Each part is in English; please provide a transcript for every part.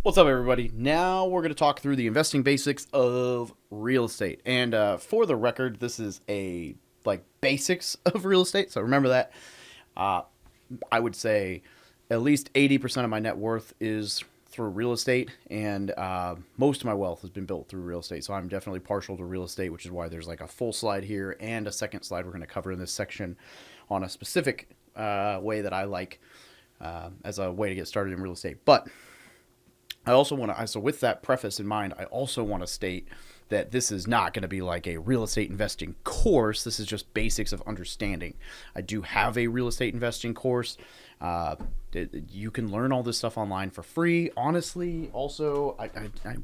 What's up, everybody? Now we're going to talk through the investing basics of real estate. And for the record, this is a basics of real estate. So remember that. Uh, I would say at least 80% of my net worth is through real estate, and most of my wealth has been built through real estate. So I'm definitely partial to real estate, which is why there's like a full slide here and a second slide we're going to cover in this section on a specific way that I like as a way to get started in real estate. But I also want to, so with that preface in mind, I also want to state that this is not going to be like a real estate investing course. This is just basics of understanding. I do have a real estate investing course. Uh, you can learn all this stuff online for free. Honestly, also, I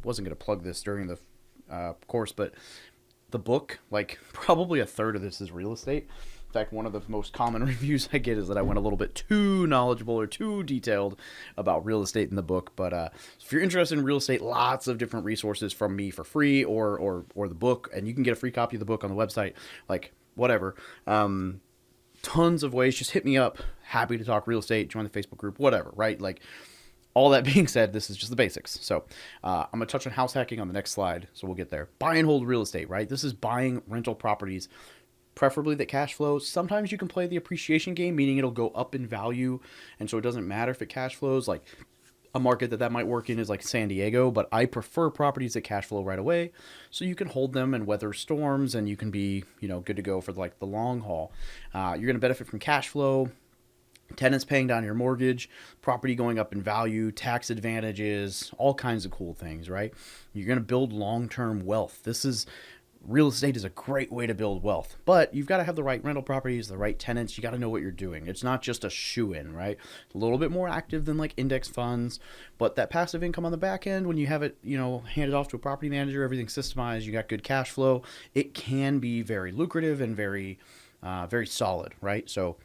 wasn't going to plug this during the course, but the book, like probably a third of this is real estate. In fact, one of the most common reviews I get is that I went a little bit too knowledgeable or too detailed about real estate in the book. But if you're interested in real estate, lots of different resources from me for free or the book, and you can get a free copy of the book on the website, like whatever. Tons of ways. Just hit me up. Happy to talk real estate. Join the Facebook group. Whatever. Right? Like all that being said, this is just the basics. So I'm going to touch on house hacking on the next slide. So we'll get there. Buy and hold real estate, right? This is buying rental properties, preferably that cash flows. Sometimes you can play the appreciation game, meaning it'll go up in value. And so it doesn't matter if it cash flows. Like a market that might work in is like San Diego, but I prefer properties that cash flow right away. So you can hold them and weather storms, and you can be, good to go for like the long haul. You're going to benefit from cash flow, tenants paying down your mortgage, property going up in value, tax advantages, all kinds of cool things, right? You're going to build long-term wealth. Real estate is a great way to build wealth, but you've got to have the right rental properties, the right tenants. You got to know what you're doing. It's not just a shoe-in, right? It's a little bit more active than like index funds, but that passive income on the back end, when you have it, handed off to a property manager, everything's systemized, you got good cash flow, it can be very lucrative and very, very solid, right? So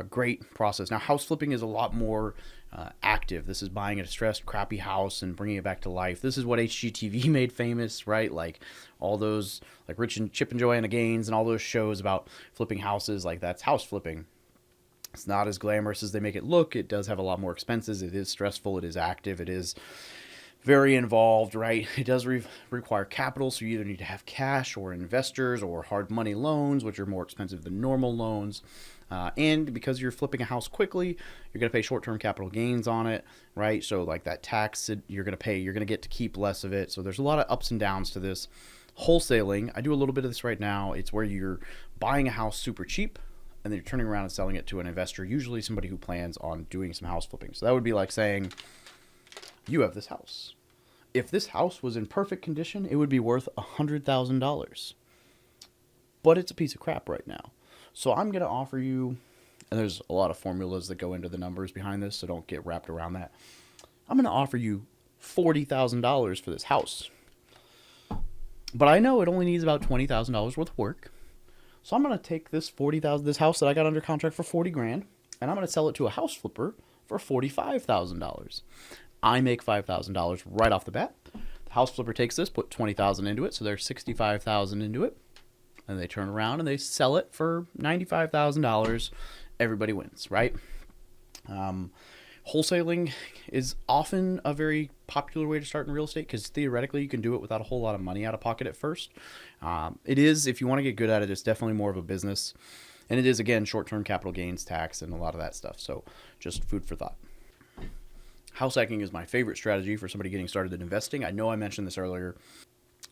great process. Now, house flipping is a lot more active. This is buying a distressed, crappy house and bringing it back to life. This is what HGTV made famous, right? Like all those, like Rich and Chip and Joanna Gaines and all those shows about flipping houses. Like that's house flipping. It's not as glamorous as they make it look. It does have a lot more expenses. It is stressful. It is active. It is very involved, right? It does require capital, so you either need to have cash or investors or hard money loans, which are more expensive than normal loans. And because you're flipping a house quickly, you're going to pay short-term capital gains on it, right? So like that tax you're going to pay, you're going to get to keep less of it. So there's a lot of ups and downs to this. Wholesaling, I do a little bit of this right now. It's where you're buying a house super cheap and then you're turning around and selling it to an investor, usually somebody who plans on doing some house flipping. So that would be like saying, you have this house. If this house was in perfect condition, it would be worth $100,000. But it's a piece of crap right now. So I'm going to offer you, and there's a lot of formulas that go into the numbers behind this, so don't get wrapped around that. I'm going to offer you $40,000 for this house. But I know it only needs about $20,000 worth of work. So I'm going to take this this house that I got under contract for 40 grand, and I'm going to sell it to a house flipper for $45,000. I make $5,000 right off the bat. The house flipper takes this, put $20,000 into it, so there's $65,000 into it. And they turn around and they sell it for $95,000. Everybody wins, right? Wholesaling is often a very popular way to start in real estate because theoretically you can do it without a whole lot of money out of pocket at first. It is, if you want to get good at it, it's definitely more of a business. And it is, again, short-term capital gains tax and a lot of that stuff. So just food for thought. House hacking is my favorite strategy for somebody getting started in investing. I know I mentioned this earlier.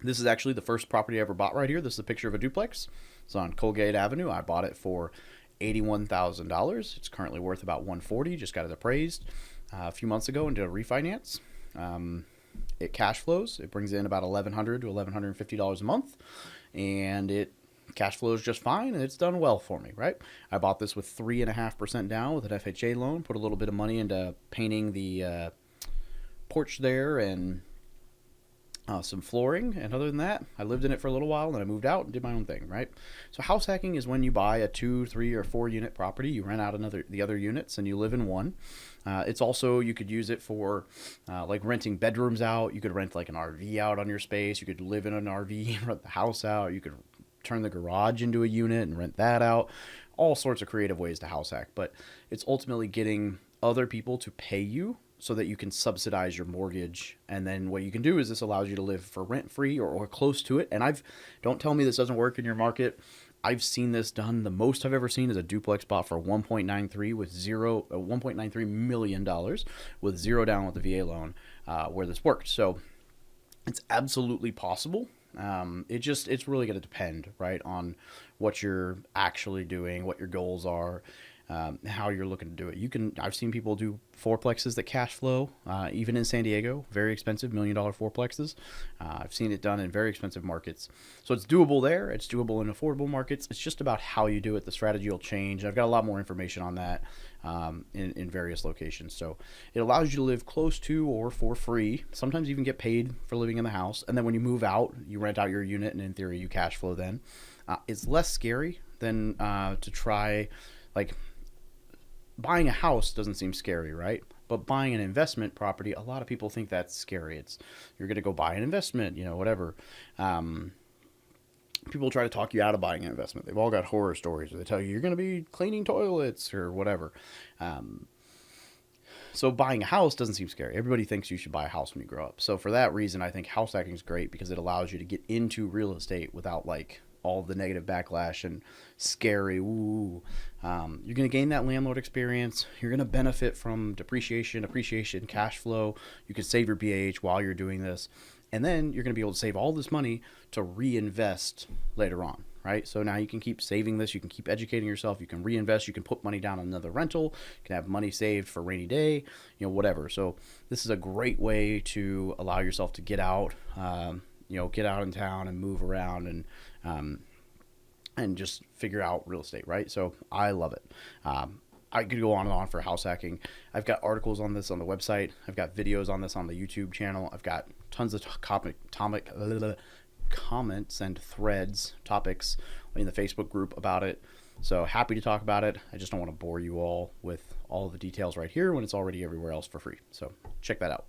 This is actually the first property I ever bought right here. This is a picture of a duplex. It's on Colgate Avenue. I bought it for $81,000. It's currently worth about $140,000. Just got it appraised a few months ago and did a refinance. It cash flows. It brings in about $1,100 to $1,150 a month, and it cash flows just fine, and it's done well for me, right? I bought this with 3.5% down with an FHA loan, put a little bit of money into painting the porch there and some flooring, and other than that, I lived in it for a little while, and then I moved out and did my own thing, right? So house hacking is when you buy a 2, 3, or 4 unit property, you rent out the other units, and you live in one. It's also, you could use it for like renting bedrooms out. You could rent like an RV out on your space. You could live in an RV and rent the house out. You could turn the garage into a unit and rent that out. All sorts of creative ways to house hack, but it's ultimately getting other people to pay you so that you can subsidize your mortgage. And then what you can do is this allows you to live for rent free or close to it. And don't tell me this doesn't work in your market. I've seen this done. The most I've ever seen is a duplex bought for 1.93 million dollars with zero down with the VA loan, where this worked. So it's absolutely possible. It's really going to depend, right, on what you're actually doing, what your goals are, how you're looking to do it. I've seen people do fourplexes that cash flow, even in San Diego, very expensive $1 million fourplexes. I've seen it done in very expensive markets. So it's doable there. It's doable in affordable markets. It's just about how you do it. The strategy will change. I've got a lot more information on that in various locations. So it allows you to live close to or for free. Sometimes you even get paid for living in the house. And then when you move out, you rent out your unit, and in theory, you cash flow then. It's less scary than to try, like, buying a house doesn't seem scary, right? But buying an investment property, a lot of people think that's scary. You're going to go buy an investment, whatever. People try to talk you out of buying an investment. They've all got horror stories where they tell you you're going to be cleaning toilets or whatever. So buying a house doesn't seem scary. Everybody thinks you should buy a house when you grow up. So for that reason, I think house hacking is great because it allows you to get into real estate without all the negative backlash and scary. You're going to gain that landlord experience. You're going to benefit from depreciation, appreciation, cash flow. You can save your BAH while you're doing this. And then you're going to be able to save all this money to reinvest later on, right? So now you can keep saving this. You can keep educating yourself. You can reinvest. You can put money down on another rental. You can have money saved for a rainy day, whatever. So this is a great way to allow yourself to get out, get out in town and move around and just figure out real estate, right? So I love it. I could go on and on for house hacking. I've got articles on this on the website. I've got videos on this on the YouTube channel. I've got tons of comments and topics in the Facebook group about it. So happy to talk about it. I just don't want to bore you all with all the details right here when it's already everywhere else for free. So check that out.